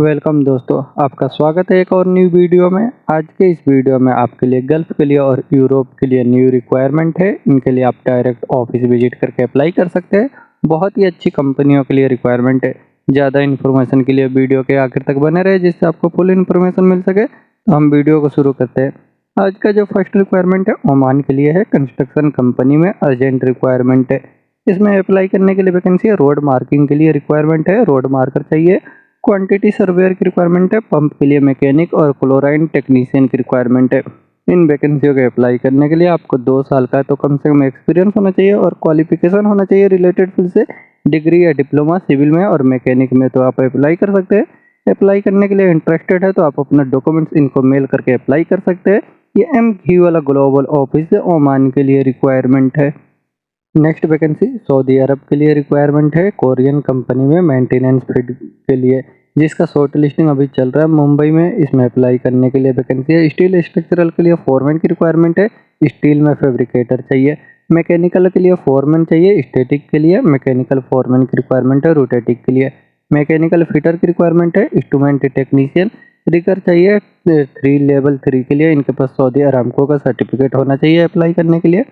Welcome दोस्तों, आपका स्वागत है एक और न्यू वीडियो में। आज के इस वीडियो में आपके लिए गल्फ के लिए और यूरोप के लिए न्यू रिक्वायरमेंट है। इनके लिए आप डायरेक्ट ऑफिस विजिट करके अप्लाई कर सकते हैं। बहुत ही अच्छी कंपनियों के लिए रिक्वायरमेंट है। ज़्यादा इन्फॉर्मेशन के लिए वीडियो के आखिर तक बने रहे जिससे आपको फुल इन्फॉर्मेशन मिल सके। तो हम वीडियो को शुरू करते हैं। आज का जो फर्स्ट रिक्वायरमेंट है ओमान के लिए है। कंस्ट्रक्शन कंपनी में अर्जेंट रिक्वायरमेंट है। इसमें अप्लाई करने के लिए वैकेंसी है। रोड मार्किंग के लिए रिक्वायरमेंट है, रोड मार्कर चाहिए। क्वांटिटी सर्वेयर की रिक्वायरमेंट है। पंप के लिए मैकेनिक और क्लोराइन टेक्नीशियन की रिक्वायरमेंट है। इन वैकेंसियों के अप्लाई करने के लिए आपको 2 साल का तो कम से कम एक्सपीरियंस होना चाहिए और क्वालिफिकेशन होना चाहिए रिलेटेड फील्ड से। डिग्री या डिप्लोमा सिविल में और मैकेनिक में तो आप अप्लाई कर सकते हैं। अप्लाई करने के लिए इंटरेस्टेड है तो आप अपना डॉक्यूमेंट्स इनको मेल करके अप्लाई कर सकते हैं। ये एमक्यू वाला ग्लोबल ऑफिस है, ओमान के लिए रिक्वायरमेंट है। नेक्स्ट वैकेंसी सऊदी अरब के लिए रिक्वायरमेंट है। कोरियन कंपनी में मेंटेनेंस फील्ड के लिए, जिसका शॉर्ट लिस्टिंग अभी चल रहा है मुंबई में। इसमें अप्लाई करने के लिए वैकेंसी है। स्टील स्ट्रक्चरल के लिए फोरमैन की रिक्वायरमेंट है। स्टील में फैब्रिकेटर चाहिए। मैकेनिकल के लिए फोरमैन चाहिए। स्टैटिक के लिए मैकेनिकल फोरमैन की रिक्वायरमेंट है। रोटेटिक के लिए मैकेनिकल फिटर की रिक्वायरमेंट है। इंस्ट्रूमेंट टेक्नीशियन रिकर चाहिए 3 लेवल 3 के लिए। इनके पास सऊदी अरामको का सर्टिफिकेट होना चाहिए अप्लाई करने के लिए।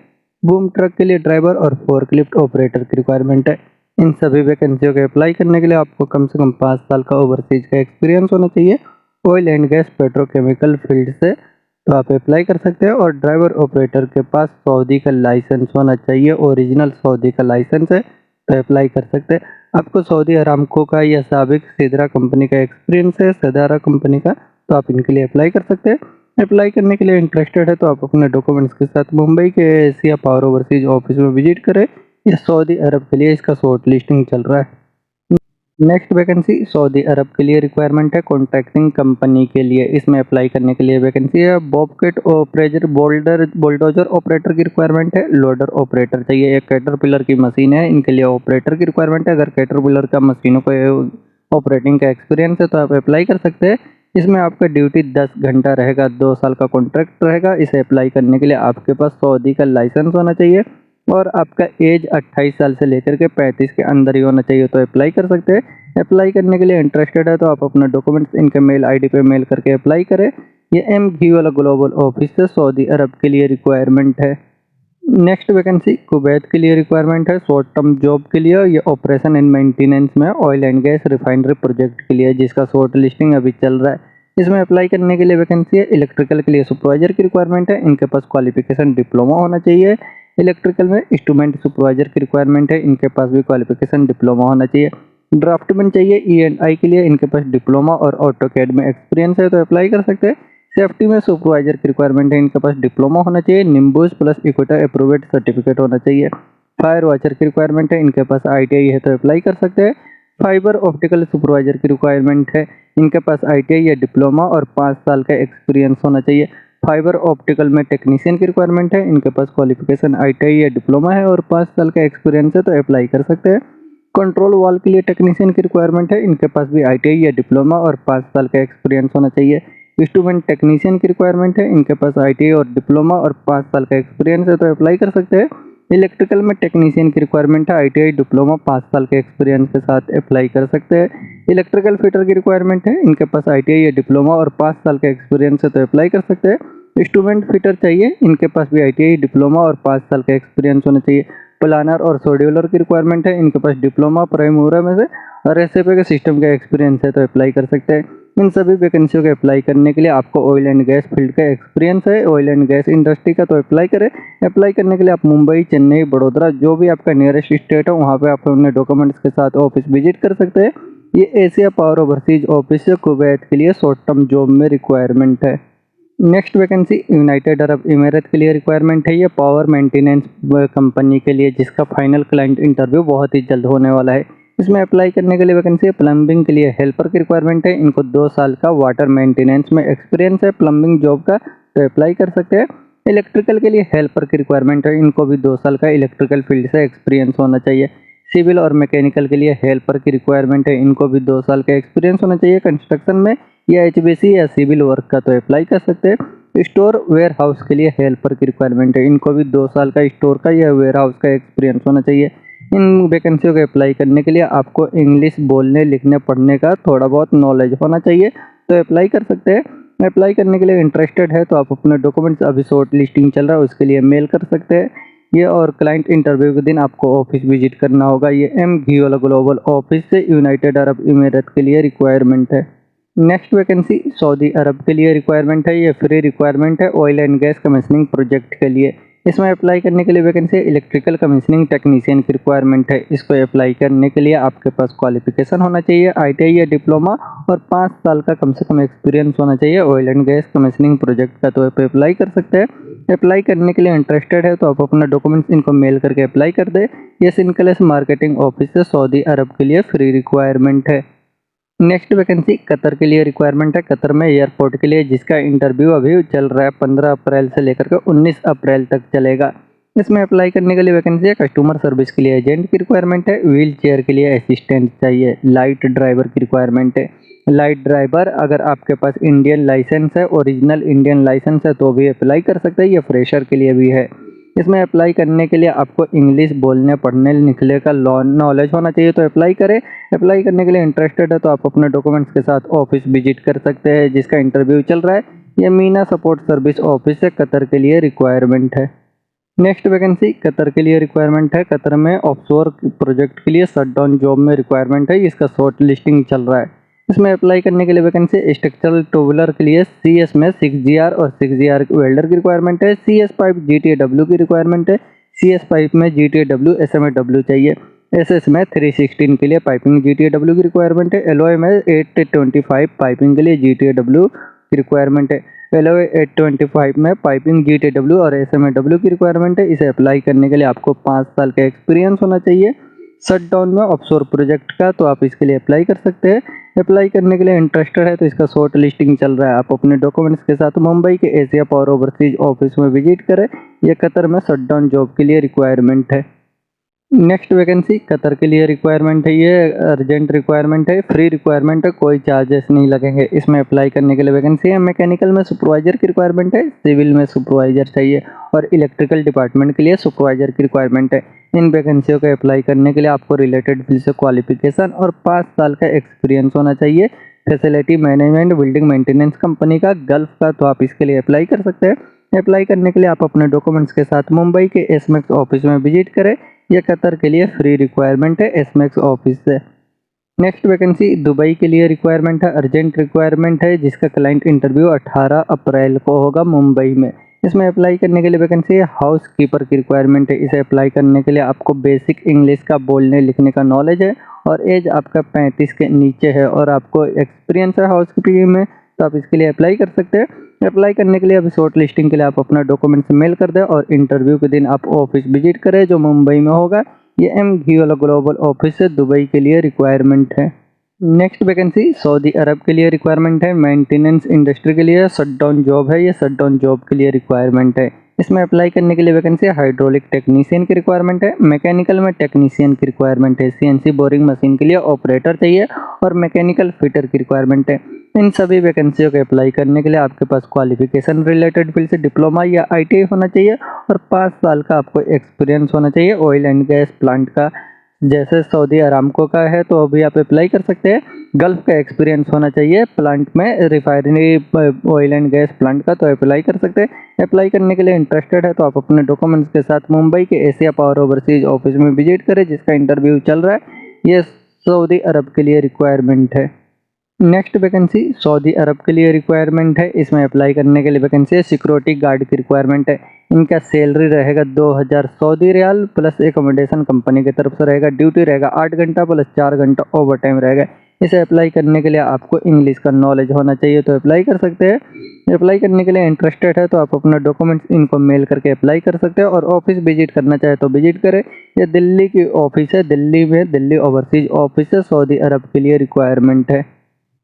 बूम ट्रक के लिए ड्राइवर और फोर्कलिफ्ट ऑपरेटर की रिक्वायरमेंट है। इन सभी वैकेंसियों के अप्लाई करने के लिए आपको कम से कम 5 साल का ओवरसीज का एक्सपीरियंस होना चाहिए। Oil and gas petrochemical field से तो आप अप्लाई कर सकते हैं। और ड्राइवर ऑपरेटर के पास सऊदी का लाइसेंस होना चाहिए, ओरिजिनल सऊदी का लाइसेंस है तो अप्लाई कर सकते हैं। आपको सऊदी अरामको का या साबिक सिदरा कंपनी का एक्सपीरियंस है, सिदारा कंपनी का, तो आप इनके लिए अप्लाई कर सकते हैं। अप्लाई करने के लिए इंटरेस्टेड है तो आप अपने डॉक्यूमेंट्स के साथ मुंबई के एशिया पावर ओवरसीज ऑफिस में विजिट करें। या सऊदी अरब के लिए इसका शॉर्ट लिस्टिंग चल रहा है। नेक्स्ट वैकेंसी सऊदी अरब के लिए रिक्वायरमेंट है। कॉन्ट्रैक्टिंग कंपनी के लिए इसमें अप्लाई करने के लिए वैकेंसी है। बॉबकेट ऑपरेटर बुलडोजर ऑपरेटर की रिक्वायरमेंट है। लोडर ऑपरेटर चाहिए। एक कैटरपिलर की मशीन है, इनके लिए ऑपरेटर की रिक्वायरमेंट है। अगर कैटरपिलर का मशीनों को ऑपरेटिंग का एक्सपीरियंस है तो आप अप्लाई कर सकते हैं। इसमें आपका ड्यूटी 10 घंटा रहेगा। 2 साल का कॉन्ट्रैक्ट रहेगा। इसे अप्लाई करने के लिए आपके पास सऊदी का लाइसेंस होना चाहिए और आपका एज 28 साल से लेकर के 35 के अंदर ही होना चाहिए तो अप्लाई कर सकते हैं। अप्लाई करने के लिए इंटरेस्टेड है तो आप अपना डॉक्यूमेंट्स इनके मेल आईडी पे मेल करके अप्लाई करें। ये एमक्यू वाला ग्लोबल ऑफिस से सऊदी अरब के लिए रिक्वायरमेंट है। नेक्स्ट वैकेंसी कुवैत के लिए रिक्वायरमेंट है। शॉर्ट टर्म जॉब के लिए ये ऑपरेशन एंड मेंटेनेंस में oil and gas refinery project के लिए, जिसका शॉर्ट लिस्टिंग अभी चल रहा है। इसमें अप्लाई करने के लिए वैकेंसी है। इलेक्ट्रिकल के लिए सुपरवाइजर की रिक्वायरमेंट है। इनके पास क्वालिफिकेशन डिप्लोमा होना चाहिए। इलेक्ट्रिकल में इंस्ट्रूमेंट सुपरवाइजर की रिक्वायरमेंट है। इनके पास भी क्वालिफिकेशन डिप्लोमा होना चाहिए। ड्राफ्टमैन चाहिए E&I के लिए। इनके पास डिप्लोमा और ऑटोकैड में एक्सपीरियंस है तो अप्लाई कर सकते हैं। सेफ्टी में सुपरवाइजर की रिक्वायरमेंट है। इनके पास डिप्लोमा होना चाहिए। निम्बूस प्लस इक्विटा अप्रूव्ड सर्टिफिकेट होना चाहिए। फायर वॉचर की रिक्वायरमेंट है। इनके पास ITI है तो अप्लाई कर सकते हैं। फाइबर ऑप्टिकल सुपरवाइजर की रिक्वायरमेंट है। इनके पास ITI या डिप्लोमा और 5 साल का एक्सपीरियंस होना चाहिए। फाइबर ऑप्टिकल में टेक्नीशियन की रिक्वायरमेंट है। इनके पास क्वालिफिकेशन ITI या डिप्लोमा है और 5 साल का एक्सपीरियंस है तो अप्लाई कर सकते हैं। कंट्रोल वॉल के लिए टेक्नीशियन की रिक्वायरमेंट है। इनके पास भी ITI या डिप्लोमा और 5 साल का एक्सपीरियंस होना चाहिए। इंस्ट्रूमेंट टेक्नीशियन की रिक्वायरमेंट है। इनके पास ITI और डिप्लोमा और 5 साल का एक्सपीरियंस है तो अप्लाई कर सकते हैं। इलेक्ट्रिकल में टेक्नीशियन की रिक्वायरमेंट है। ITI डिप्लोमा 5 साल के एक्सपीरियंस के साथ अप्लाई कर सकते हैं। इलेक्ट्रिकल फिटर की रिक्वायरमेंट है। इनके पास ITI या डिप्लोमा और 5 साल का एक्सपीरियंस है तो अप्लाई कर सकते हैं। इंस्ट्रूमेंट फिटर चाहिए। इनके पास भी ITI डिप्लोमा और 5 साल का एक्सपीरियंस होना चाहिए। प्लानर और शेड्यूलर की रिक्वायरमेंट है। इनके पास डिप्लोमा प्राइमूरा में से और SAP के सिस्टम का एक्सपीरियंस है तो अप्लाई कर सकते हैं। इन सभी वैकेंसियों के अप्लाई करने के लिए आपको ऑयल एंड गैस फील्ड का एक्सपीरियंस है, ऑयल एंड गैस इंडस्ट्री का, तो अप्लाई करें। अप्लाई करने के लिए आप मुंबई, चेन्नई, बड़ोदरा, जो भी आपका नियरेस्ट स्टेट है वहाँ पे आप अपने डॉक्यूमेंट्स के साथ ऑफिस विजिट कर सकते हैं। ये एशिया पावर ओवरसीज ऑफिस से कुवैत के लिए शॉर्ट टर्म जॉब में रिक्वायरमेंट है। नेक्स्ट वैकेंसी यूनाइटेड अरब इमारात के लिए रिक्वायरमेंट है। ये पावर मेंटेनेंस कंपनी के लिए, जिसका फाइनल क्लाइंट इंटरव्यू बहुत ही जल्द होने वाला है। इसमें अप्लाई करने के लिए वैकेंसी है। प्लम्बिंग के लिए हेल्पर की रिक्वायरमेंट है। इनको 2 साल का वाटर मेंटेनेंस में एक्सपीरियंस है प्लम्बिंग जॉब का तो अप्लाई कर सकते हैं। इलेक्ट्रिकल के लिए हेल्पर की रिक्वायरमेंट है। इनको भी 2 साल का इलेक्ट्रिकल फील्ड से एक्सपीरियंस होना चाहिए। सिविल और मैकेनिकल के लिए हेल्पर की रिक्वायरमेंट है। इनको भी 2 साल का एक्सपीरियंस होना चाहिए कंस्ट्रक्शन में या HBC या सिविल वर्क का तो अप्लाई कर सकते हैं। स्टोर वेयर हाउस के लिए हेल्पर की रिक्वायरमेंट है। इनको भी 2 साल का स्टोर का या वेयर हाउस का एक्सपीरियंस होना चाहिए। इन वैकेंसियों को अप्लाई करने के लिए आपको इंग्लिश बोलने लिखने पढ़ने का थोड़ा बहुत नॉलेज होना चाहिए, तो अप्लाई कर सकते हैं। अप्लाई करने के लिए इंटरेस्टेड है तो आप अपने डॉक्यूमेंट्स, अभी शॉर्ट लिस्टिंग चल रहा है उसके लिए मेल कर सकते हैं ये। और क्लाइंट इंटरव्यू के दिन आपको ऑफिस विजिट करना होगा। ये MGOL ग्लोबल ऑफिस से यूनाइटेड अरब इमीरात के लिए रिक्वायरमेंट है। नेक्स्ट वैकेंसी सऊदी अरब के लिए रिक्वायरमेंट है। ये फ्री रिक्वायरमेंट है oil and gas commissioning project के लिए। इसमें अप्लाई करने के लिए वैकेंसी इलेक्ट्रिकल कमीशनिंग टेक्नीशियन की रिक्वायरमेंट है। इसको अप्लाई करने के लिए आपके पास क्वालिफिकेशन होना चाहिए ITI या डिप्लोमा और 5 साल का कम से कम एक्सपीरियंस होना चाहिए oil and gas commissioning project का, तो आप अप्लाई कर सकते हैं। अप्लाई करने के लिए इंटरेस्टेड है तो आप अपना डॉक्यूमेंट्स इनको मेल करके अप्लाई कर दे। ये सिनकलेस मार्केटिंग ऑफिस से सऊदी अरब के लिए फ्री रिक्वायरमेंट है। नेक्स्ट वैकेंसी कतर के लिए रिक्वायरमेंट है। कतर में एयरपोर्ट के लिए, जिसका इंटरव्यू अभी चल रहा है 15 अप्रैल से लेकर के 19 अप्रैल तक चलेगा। इसमें अप्लाई करने के लिए वैकेंसी है कस्टमर सर्विस के लिए एजेंट की रिक्वायरमेंट है। व्हील चेयर के लिए असिस्टेंट चाहिए। लाइट ड्राइवर की रिक्वायरमेंट है। लाइट ड्राइवर अगर आपके पास इंडियन लाइसेंस है, ओरिजिनल इंडियन लाइसेंस है तो भी अप्लाई कर सकते हैं। ये फ्रेशर के लिए भी है। इसमें अप्लाई करने के लिए आपको इंग्लिश बोलने पढ़ने लिखने का नॉलेज होना चाहिए, तो अप्लाई करें। अप्लाई करने के लिए इंटरेस्टेड है तो आप अपने डॉक्यूमेंट्स के साथ ऑफिस विजिट कर सकते हैं, जिसका इंटरव्यू चल रहा है। ये मीना सपोर्ट सर्विस ऑफिस है, कतर के लिए रिक्वायरमेंट है। नेक्स्ट वैकेंसी कतर के लिए रिक्वायरमेंट है। कतर में ऑफशोर प्रोजेक्ट के लिए शटडाउन जॉब में रिक्वायरमेंट है। इसका शॉर्ट लिस्टिंग चल रहा है। इसमें अप्लाई करने के लिए वैकेंसी स्ट्रक्चरल ट्यूबुलर के लिए CS में 6GR और 6GR वेल्डर की रिक्वायरमेंट है। CS पाइप GTAW की रिक्वायरमेंट है। CS पाइप में GTAW SMAW चाहिए। SS में 316 के लिए पाइपिंग GTAW की रिक्वायरमेंट है। LOI में 825 पाइपिंग के लिए GTAW की रिक्वायरमेंट है। LOI 825 में पाइपिंग GTAW और SMAW की रिक्वायरमेंट है। इसे अप्लाई करने के लिए आपको 5 साल का एक्सपीरियंस होना चाहिए शटडाउन में ऑफशोर प्रोजेक्ट का, तो आप इसके लिए अप्लाई कर सकते हैं। अप्लाई करने के लिए इंटरेस्टेड है तो इसका शॉर्ट लिस्टिंग चल रहा है। आप अपने डॉक्यूमेंट्स के साथ मुंबई के एशिया पावर ओवरसीज ऑफिस में विजिट करें। यह कतर में शटडाउन जॉब के लिए रिक्वायरमेंट है। नेक्स्ट वैकेंसी कतर के लिए रिक्वायरमेंट है। ये अर्जेंट रिक्वायरमेंट है, फ्री रिक्वायरमेंट है, कोई चार्जेस नहीं लगेंगे। इसमें अप्लाई करने के लिए वैकेंसी है मैकेनिकल में सुपरवाइजर की रिक्वायरमेंट है। सिविल में सुपरवाइजर चाहिए और इलेक्ट्रिकल डिपार्टमेंट के लिए सुपरवाइजर की रिक्वायरमेंट है। इन वैकेंसियों को अप्लाई करने के लिए आपको रिलेटेड फील्ड से क्वालिफिकेशन और 5 साल का एक्सपीरियंस होना चाहिए। Facility management building maintenance company का गल्फ का, तो आप इसके लिए अप्लाई कर सकते हैं। अप्लाई करने के लिए आप अपने डॉक्यूमेंट्स के साथ मुंबई के SMAX ऑफिस में विजिट करें। यह कतर के लिए फ्री रिक्वायरमेंट है SMAX ऑफिस से। नेक्स्ट वैकेंसी दुबई के लिए रिक्वायरमेंट है। अर्जेंट रिक्वायरमेंट है, जिसका क्लाइंट इंटरव्यू 18 अप्रैल को होगा मुंबई में। इसमें अप्लाई करने के लिए वैकेंसी है हाउस कीपर की रिक्वायरमेंट है। इसे अप्लाई करने के लिए आपको बेसिक इंग्लिश का बोलने लिखने का नॉलेज है और एज आपका 35 के नीचे है और आपको एक्सपीरियंस है हाउस कीपिंग में, तो आप इसके लिए अप्लाई कर सकते हैं। अप्लाई करने के लिए अभी शॉर्ट लिस्टिंग के लिए आप अपना डॉक्यूमेंट्स मेल कर दें और इंटरव्यू के दिन आप ऑफिस विजिट करें जो मुंबई में होगा। ये MGOL ग्लोबल ऑफिस से दुबई के लिए रिक्वायरमेंट है। नेक्स्ट वैकेंसी सऊदी अरब के लिए रिक्वायरमेंट है। मेंटेनेंस इंडस्ट्री के लिए शटडाउन जॉब है। ये शटडाउन जॉब के लिए रिक्वायरमेंट है। इसमें अप्लाई करने के लिए वैकेंसी हाइड्रोलिक टेक्नीशियन की रिक्वायरमेंट है। मैकेनिकल में टेक्नीशियन की रिक्वायरमेंट है। CNC बोरिंग मशीन के लिए ऑपरेटर चाहिए और मैकेनिकल फिटर की रिक्वायरमेंट है। इन सभी वैकेंसियों को अप्लाई करने के लिए आपके पास क्वालिफिकेशन रिलेटेड फील्ड से डिप्लोमा या ITI होना चाहिए और 5 साल का आपको एक्सपीरियंस होना चाहिए ऑयल एंड गैस प्लांट का। जैसे सऊदी अरामको का है तो अभी आप अप्लाई कर सकते हैं। गल्फ का एक्सपीरियंस होना चाहिए प्लांट में, refinery oil and gas plant का, तो अप्लाई कर सकते हैं। अप्लाई करने के लिए इंटरेस्टेड है तो आप अपने डॉक्यूमेंट्स के साथ मुंबई के एशिया पावर ओवरसीज ऑफिस में विजिट करें, जिसका इंटरव्यू चल रहा है। ये सऊदी अरब के लिए रिक्वायरमेंट है। नेक्स्ट वैकेंसी सऊदी अरब के लिए रिक्वायरमेंट है। इसमें अप्लाई करने के लिए वैकेंसी है सिक्योरिटी गार्ड की रिक्वायरमेंट है। इनका सैलरी रहेगा 2000 Saudi riyal plus accommodation company की तरफ से रहेगा। ड्यूटी रहेगा 8 घंटा प्लस 4 घंटा ओवर टाइम रहेगा। इसे अप्लाई करने के लिए आपको इंग्लिश का नॉलेज होना चाहिए, तो अप्लाई कर सकते हैं। अप्लाई करने के लिए इंटरेस्टेड है तो आप अपना डॉक्यूमेंट्स इनको मेल करके अप्लाई कर सकते हैं और ऑफिस विजिट करना चाहे तो विजिट करें। ये दिल्ली की ऑफिस है, दिल्ली में दिल्ली ओवरसीज ऑफिस है, सऊदी अरब के लिए रिक्वायरमेंट है।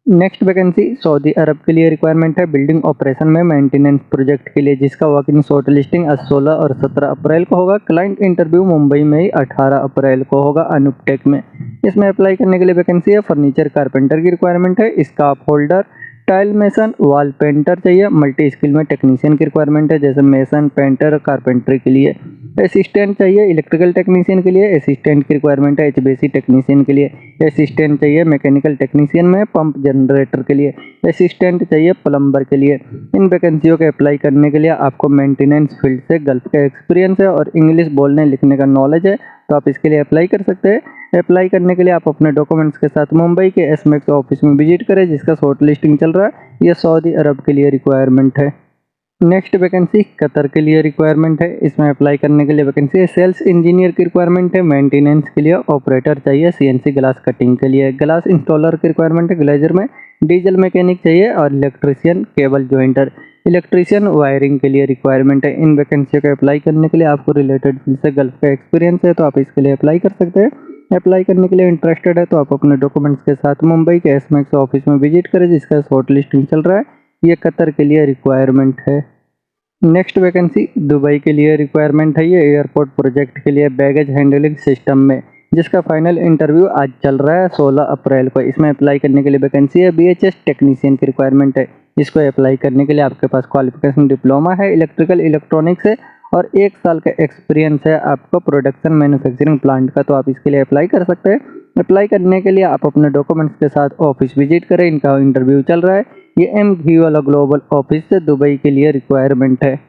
नेक्स्ट वैकेंसी सऊदी अरब के लिए रिक्वायरमेंट है बिल्डिंग ऑपरेशन में मेंटेनेंस प्रोजेक्ट के लिए, जिसका वॉकिंग शॉर्ट लिस्टिंग 16 और 17 अप्रैल को होगा। क्लाइंट इंटरव्यू मुंबई में ही 18 अप्रैल को होगा अनुपटेक में। इसमें अप्लाई करने के लिए वैकेंसी है फर्नीचर कारपेंटर की रिक्वायरमेंट है। Scarf holder, tile mason, wall painter चाहिए। मल्टी स्किल में टेक्नीशियन की रिक्वायरमेंट है, जैसे मेसन, पेंटर, कारपेंटरी के लिए। असिस्टेंट चाहिए इलेक्ट्रिकल टेक्नीशियन के लिए, असिस्टेंट की रिक्वायरमेंट है एचवीएसी टेक्नीशियन के लिए, असिस्टेंट चाहिए मैकेनिकल टेक्नीशियन में पंप जनरेटर के लिए, असिस्टेंट चाहिए प्लम्बर के लिए। इन वैकेंसियों के अप्लाई करने के लिए आपको मेंटेनेंस फील्ड से गल्फ का एक्सपीरियंस है और इंग्लिश बोलने लिखने का नॉलेज है, तो आप इसके लिए अप्लाई कर सकते हैं। अप्लाई करने के लिए आप अपने डॉक्यूमेंट्स के साथ मुंबई के एसमेक्स ऑफिस में विजिट करें, जिसका शॉर्ट लिस्टिंग चल रहा है। ये सऊदी अरब के लिए रिक्वायरमेंट है। नेक्स्ट वैकेंसी कतर के लिए रिक्वायरमेंट है। इसमें अप्लाई करने के लिए वैकेंसी है सेल्स इंजीनियर की रिक्वायरमेंट है, मेंटेनेंस के लिए ऑपरेटर चाहिए, सीएनसी ग्लास कटिंग के लिए, ग्लास इंस्टॉलर की रिक्वायरमेंट है ग्लेजर में, डीजल मैकेनिक चाहिए और electrician cable jointer, electrician wiring के लिए रिक्वायरमेंट है। इन वैकेंसी को अप्लाई करने के लिए आपको रिलेटेड फील्ड से गल्फ का एक्सपीरियंस है, तो आप इसके लिए अप्लाई कर सकते हैं। अप्लाई करने के लिए इंटरेस्टेड है तो आप अपने डॉक्यूमेंट्स के साथ मुंबई के एसमेक्स ऑफिस में विजिट करें, जिसका शॉर्ट लिस्टिंग चल रहा है। ये कतर के लिए रिक्वायरमेंट है। नेक्स्ट वैकेंसी दुबई के लिए रिक्वायरमेंट है। ये एयरपोर्ट प्रोजेक्ट के लिए बैगेज हैंडलिंग सिस्टम में, जिसका फाइनल इंटरव्यू आज चल रहा है 16 अप्रैल को। इसमें अप्लाई करने के लिए वैकेंसी है बीएचएस टेक्नीशियन की रिक्वायरमेंट है। इसको अप्लाई करने के लिए आपके पास क्वालिफिकेशन डिप्लोमा है इलेक्ट्रिकल इलेक्ट्रॉनिक्स है और 1 साल का एक्सपीरियंस है आपको प्रोडक्शन मैन्युफैक्चरिंग प्लांट का, तो आप इसके लिए अप्लाई कर सकते हैं। अप्लाई करने के लिए आप अपने डॉक्यूमेंट्स के साथ ऑफिस विजिट करें, इनका इंटरव्यू चल रहा है। ये एम वाला ग्लोबल ऑफिस से दुबई के लिए रिक्वायरमेंट है।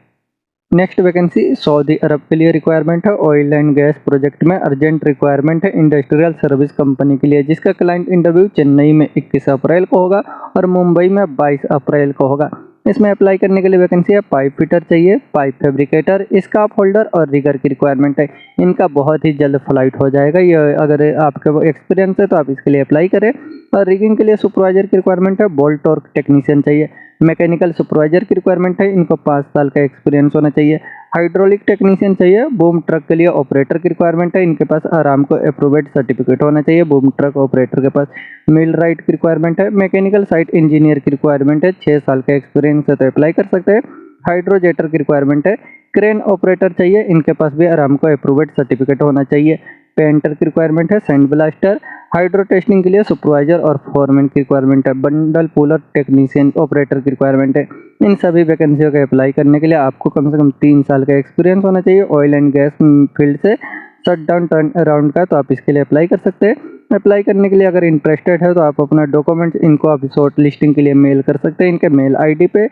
नेक्स्ट वैकेंसी सऊदी अरब के लिए रिक्वायरमेंट है। ऑयल एंड गैस प्रोजेक्ट में अर्जेंट रिक्वायरमेंट है इंडस्ट्रियल सर्विस कंपनी के लिए, जिसका क्लाइंट इंटरव्यू चेन्नई में 21 अप्रैल को होगा और मुंबई में 22 अप्रैल को होगा। इसमें अप्लाई करने के लिए वैकेंसी है पाइप फिटर चाहिए, पाइप फैब्रिकेटर, स्काफ होल्डर और रिगर की रिक्वायरमेंट है। इनका बहुत ही जल्द फ्लाइट हो जाएगा। ये अगर आपके एक्सपीरियंस है तो आप इसके लिए अप्लाई करें। और रिगिंग के लिए सुपरवाइजर की रिक्वायरमेंट है, बोल्ट टॉर्क टेक्नीशियन चाहिए, मैकेनिकल सुपरवाइजर की रिक्वायरमेंट है, इनको 5 साल का एक्सपीरियंस होना चाहिए। हाइड्रोलिक टेक्नीशियन चाहिए, बूम ट्रक के लिए ऑपरेटर की रिक्वायरमेंट है, इनके पास आरामको अप्रूव्ड सर्टिफिकेट होना चाहिए बूम ट्रक ऑपरेटर के पास। मिल राइट की रिक्वायरमेंट है, मैकेनिकल साइट इंजीनियर की रिक्वायरमेंट है, 6 साल का एक्सपीरियंस है तो अप्लाई कर सकते हैं। हाइड्रोजेटर की रिक्वायरमेंट है, क्रेन ऑपरेटर चाहिए, इनके पास भी आरामको अप्रूव्ड सर्टिफिकेट होना चाहिए। पेंटर की रिक्वायरमेंट है, सैंड ब्लास्टर, हाइड्रो टेस्टिंग के लिए सुपरवाइजर और फोरमैन की रिक्वायरमेंट है, बंडल पुलर टेक्नीशियन ऑपरेटर की रिक्वायरमेंट है। इन सभी वैकेंसियों का अप्लाई करने के लिए आपको कम से कम 3 साल का एक्सपीरियंस होना चाहिए ऑयल एंड गैस फील्ड से शट डाउन टर्न अराउंड का, तो आप इसके लिए अप्लाई कर सकते हैं। अप्लाई करने के लिए अगर इंटरेस्टेड है तो आप अपना डॉक्यूमेंट इनको आप शॉर्ट लिस्टिंग के लिए मेल कर सकते हैं इनके मेल आईडी पे,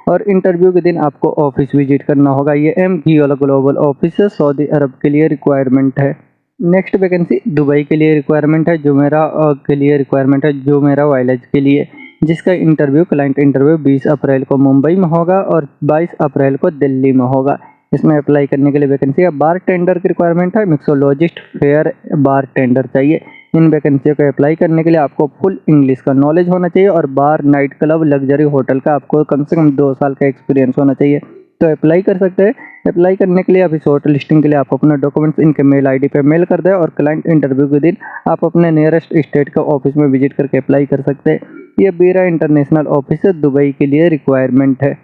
और इंटरव्यू के दिन आपको ऑफिस विजिट करना होगा। ये एम ग्लोबल ऑफिस है, सऊदी अरब के लिए रिक्वायरमेंट है। नेक्स्ट वैकेंसी दुबई के लिए रिक्वायरमेंट है, जुमेरा के लिए रिक्वायरमेंट है, जुमेरा वाइलेज के लिए, जिसका इंटरव्यू क्लाइंट इंटरव्यू 20 अप्रैल को मुंबई में होगा और 22 अप्रैल को दिल्ली में होगा। इसमें अप्लाई करने के लिए वैकेंसी है बार टेंडर की रिक्वायरमेंट है, मिक्सोलॉजिस्ट फेयर बार टेंडर चाहिए। इन वैकेंसियों को अप्लाई करने के लिए आपको फुल इंग्लिश का नॉलेज होना चाहिए और बार, नाइट क्लब, लग्जरी होटल का आपको कम से कम 2 साल का एक्सपीरियंस होना चाहिए, तो अप्लाई कर सकते हैं। अप्लाई करने के लिए अभी शॉर्ट लिस्टिंग के लिए आप अपना डॉक्यूमेंट्स इनके मेल आईडी पे मेल कर दें और क्लाइंट इंटरव्यू के दिन आप अपने नियरेस्ट स्टेट के ऑफिस में विजिट करके अप्लाई कर सकते हैं। ये बीरा इंटरनेशनल ऑफिस है, दुबई के लिए रिक्वायरमेंट है।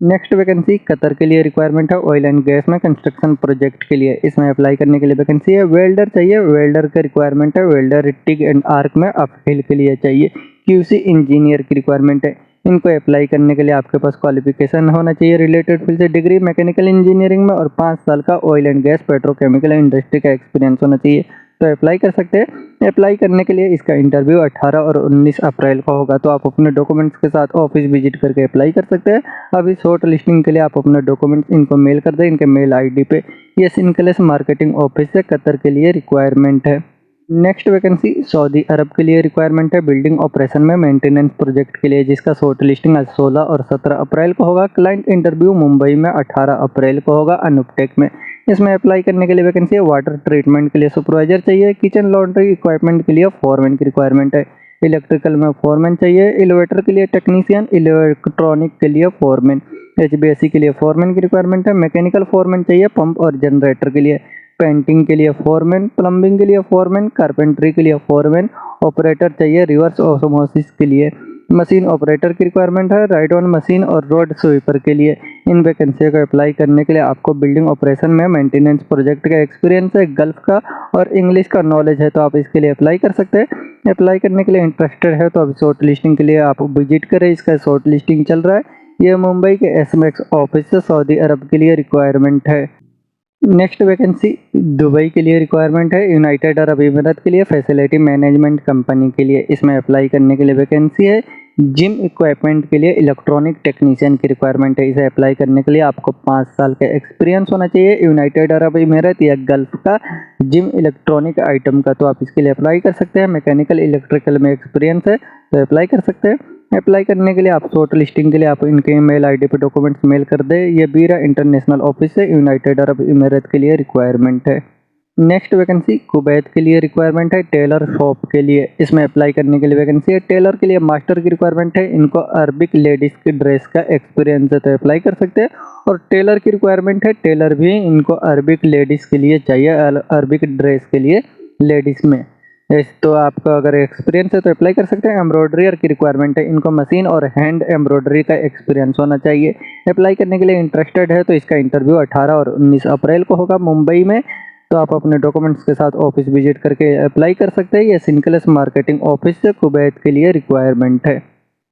नेक्स्ट वैकेंसी कतर के लिए रिक्वायरमेंट है, ऑयल एंड गैस में कंस्ट्रक्शन प्रोजेक्ट के लिए। इसमें अप्लाई करने के लिए वैकेंसी है वेल्डर चाहिए, वेल्डर का रिक्वायरमेंट है, वेल्डर टिग एंड आर्क में अपहिल के लिए चाहिए। क्यूसी इंजीनियर की रिक्वायरमेंट है। इनको अप्लाई करने के लिए आपके पास क्वालिफिकेशन होना चाहिए रिलेटेड फील्ड से डिग्री मैकेनिकल इंजीनियरिंग में और 5 साल का oil and gas petrochemical industry का एक्सपीरियंस होना चाहिए, तो अप्लाई कर सकते हैं। अप्लाई करने के लिए इसका इंटरव्यू 18 और 19 अप्रैल को होगा, तो आप अपने डॉक्यूमेंट्स के साथ ऑफिस विजिट करके अप्लाई कर सकते हैं। अभी शॉर्ट लिस्टिंग के लिए आप अपने डॉक्यूमेंट्स इनको मेल कर दें इनके मेल आईडी पे। ये सिनकलेस मार्केटिंग ऑफिस से कतर के लिए रिक्वायरमेंट है। नेक्स्ट वैकेंसी सऊदी अरब के लिए रिक्वायरमेंट है, बिल्डिंग ऑपरेशन में मेंटेनेंस प्रोजेक्ट के लिए, जिसका शॉर्ट लिस्टिंग आज 16 और 17 अप्रैल को होगा। क्लाइंट इंटरव्यू मुंबई में 18 अप्रैल को होगा अनुपटेक में। इसमें अप्लाई करने के लिए वैकेंसी है वाटर ट्रीटमेंट के लिए सुपरवाइजर चाहिए, किचन लॉन्ड्री इक्विपमेंट के लिए फोरमैन की रिक्वायरमेंट है, इलेक्ट्रिकल में फोरमैन चाहिए, एलिवेटर के लिए टेक्नीशियन, इलेक्ट्रॉनिक के लिए फोरमैन, एचबीएससी के लिए फोरमैन की रिक्वायरमेंट है, मैकेनिकल फोरमैन चाहिए पंप और जनरेटर के लिए, पेंटिंग के लिए फोरमैन, प्लम्बिंग के लिए फोरमैन, कारपेंट्री के लिए फोरमैन, ऑपरेटर चाहिए रिवर्स ऑसमोसिस के लिए, मशीन ऑपरेटर की रिक्वायरमेंट है, राइट ऑन मशीन और रोड स्वीपर के लिए। इन वैकेंसी को अप्लाई करने के लिए आपको बिल्डिंग ऑपरेशन में मेंटेनेंस प्रोजेक्ट का एक्सपीरियंस है, गल्फ का और इंग्लिश का नॉलेज है, तो आप इसके लिए अप्लाई कर सकते हैं। अप्लाई करने के लिए इंटरेस्टेड है तो अभी शॉर्ट लिस्टिंग के लिए आप विजिट करें, इसका शॉर्ट लिस्टिंग चल रहा है। ये मुंबई के एसमेक्स ऑफिस से सऊदी अरब के लिए रिक्वायरमेंट है। नेक्स्ट वैकेंसी दुबई के लिए रिक्वायरमेंट है, यूनाइटेड अरब अमीरात के लिए फैसिलिटी मैनेजमेंट कंपनी के लिए इसमें अप्लाई करने के लिए वैकेंसी है। जिम इक्विपमेंट के लिए इलेक्ट्रॉनिक टेक्नीशियन की रिक्वायरमेंट है। इसे अप्लाई करने के लिए आपको 5 साल का एक्सपीरियंस होना चाहिए यूनाइटेड अरब अमीरात या गल्फ का जिम इलेक्ट्रॉनिक आइटम का, तो आप इसके लिए अप्लाई कर सकते हैं। मैकेनिकल इलेक्ट्रिकल में एक्सपीरियंस है तो अप्लाई कर सकते हैं। अप्लाई करने के लिए आप शॉर्ट लिस्टिंग के लिए आप इनके ईमेल आईडी पे डॉक्यूमेंट्स मेल कर दें। ये बीरा इंटरनेशनल ऑफिस से यूनाइटेड अरब अमीरात के लिए रिक्वायरमेंट है। नेक्स्ट वैकेंसी कुवैत के लिए रिक्वायरमेंट है, टेलर शॉप के लिए इसमें अप्लाई करने के लिए वैकेंसी है। टेलर के लिए मास्टर की रिक्वायरमेंट है, इनको अरबिक लेडीज़ की ड्रेस का एक्सपीरियंस है तो अप्लाई कर सकते हैं। और टेलर की रिक्वायरमेंट है, टेलर भी इनको अरबिक लेडीज़ के लिए चाहिए, अरबिक ड्रेस के लिए लेडीज़ में। तो आपका अगर एक्सपीरियंस है तो अप्लाई कर सकते हैं। एम्ब्रॉयडरी की रिक्वायरमेंट है, इनको मशीन और हैंड एम्ब्रॉयडरी का एक्सपीरियंस होना चाहिए। अप्लाई करने के लिए इंटरेस्टेड है तो इसका इंटरव्यू 18 और 19 अप्रैल को होगा मुंबई में। तो आप अपने डॉक्यूमेंट्स के साथ ऑफिस विजिट करके अप्लाई कर सकते हैं। ये सिंक्लेस मार्केटिंग ऑफिस से कुवैत के लिए रिक्वायरमेंट है।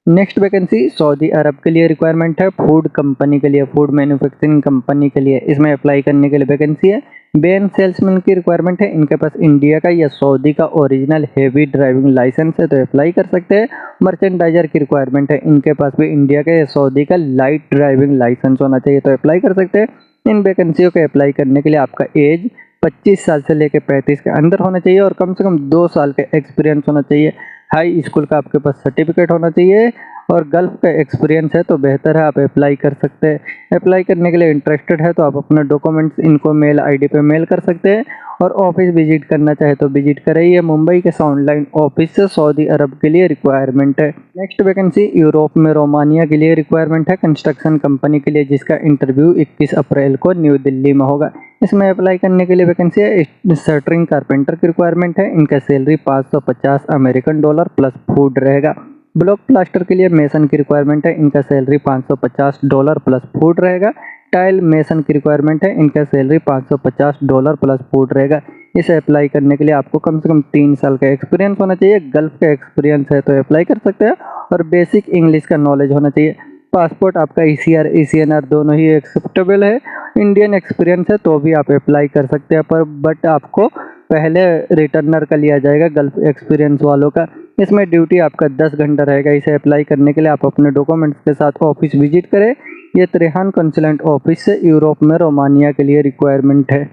नेक्स्ट वैकेंसी सऊदी अरब के लिए रिक्वायरमेंट है, फूड कंपनी के लिए, फूड मैन्युफैक्चरिंग कंपनी के लिए इसमें अप्लाई करने के लिए वैकेंसी है। बेन सेल्समैन की रिक्वायरमेंट है, इनके पास इंडिया का या सऊदी का ओरिजिनल हेवी ड्राइविंग लाइसेंस है तो अप्लाई कर सकते हैं। मर्चेंडाइजर की रिक्वायरमेंट है, इनके पास भी इंडिया का या सऊदी का लाइट ड्राइविंग लाइसेंस होना चाहिए तो अप्लाई कर सकते हैं। इन वैकेंसियों के अप्लाई करने के लिए आपका एज 25 साल से लेकर 35 के अंदर होना चाहिए और कम से कम 2 साल का एक्सपीरियंस होना चाहिए। हाई स्कूल का आपके पास सर्टिफिकेट होना चाहिए और गल्फ का एक्सपीरियंस है तो बेहतर है, आप अप्लाई कर सकते हैं। अप्लाई करने के लिए इंटरेस्टेड है तो आप अपने डॉक्यूमेंट्स इनको मेल आईडी पे मेल कर सकते हैं और ऑफिस विजिट करना चाहे तो विजिट करें। ये मुंबई के साउंडलाइन ऑफिस से सऊदी अरब के लिए रिक्वायरमेंट है। नेक्स्ट वैकेंसी यूरोप में रोमानिया के लिए रिक्वायरमेंट है, कंस्ट्रक्शन कंपनी के लिए, जिसका इंटरव्यू 21 अप्रैल को न्यू दिल्ली में होगा। इसमें अप्लाई करने के लिए वैकेंसी है। शटरिंग कारपेंटर की रिक्वायरमेंट है, इनका salary $550 American dollar plus food रहेगा। ब्लॉक प्लास्टर के लिए मेसन की रिक्वायरमेंट है, इनका सैलरी $550 प्लस फूड रहेगा। टाइल मेसन की रिक्वायरमेंट है, इनका सैलरी $550 प्लस फूड रहेगा। इसे अप्लाई करने के लिए आपको कम से कम 3 साल का एक्सपीरियंस होना चाहिए। गल्फ का एक्सपीरियंस है तो अप्लाई कर सकते हैं और बेसिक इंग्लिश का नॉलेज होना चाहिए। पासपोर्ट आपका ECR ECNR दोनों ही एक्सेप्टेबल है। इंडियन एक्सपीरियंस है तो भी आप अप्लाई कर सकते हैं बट आपको पहले रिटर्नर का लिया जाएगा गल्फ एक्सपीरियंस वालों का। इसमें ड्यूटी आपका 10 घंटा रहेगा। इसे अप्लाई करने के लिए आप अपने डॉक्यूमेंट्स के साथ ऑफिस विजिट करें। ये त्रेहान कंसुलेंट ऑफिस से यूरोप में रोमानिया के लिए रिक्वायरमेंट है।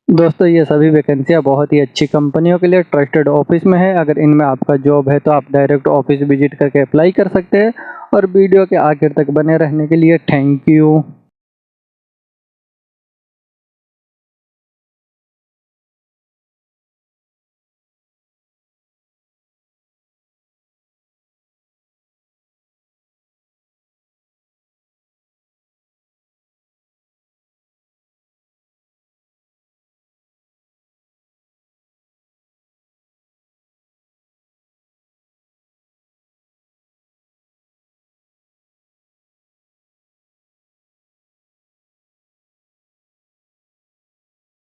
दोस्तों ये सभी वैकेंसियाँ बहुत ही अच्छी कंपनियों के लिए ट्रस्टेड ऑफिस में है। अगर इनमें आपका जॉब है तो आप डायरेक्ट ऑफिस विजिट करके अप्लाई कर सकते हैं। और वीडियो के आखिर तक बने रहने के लिए थैंक यू।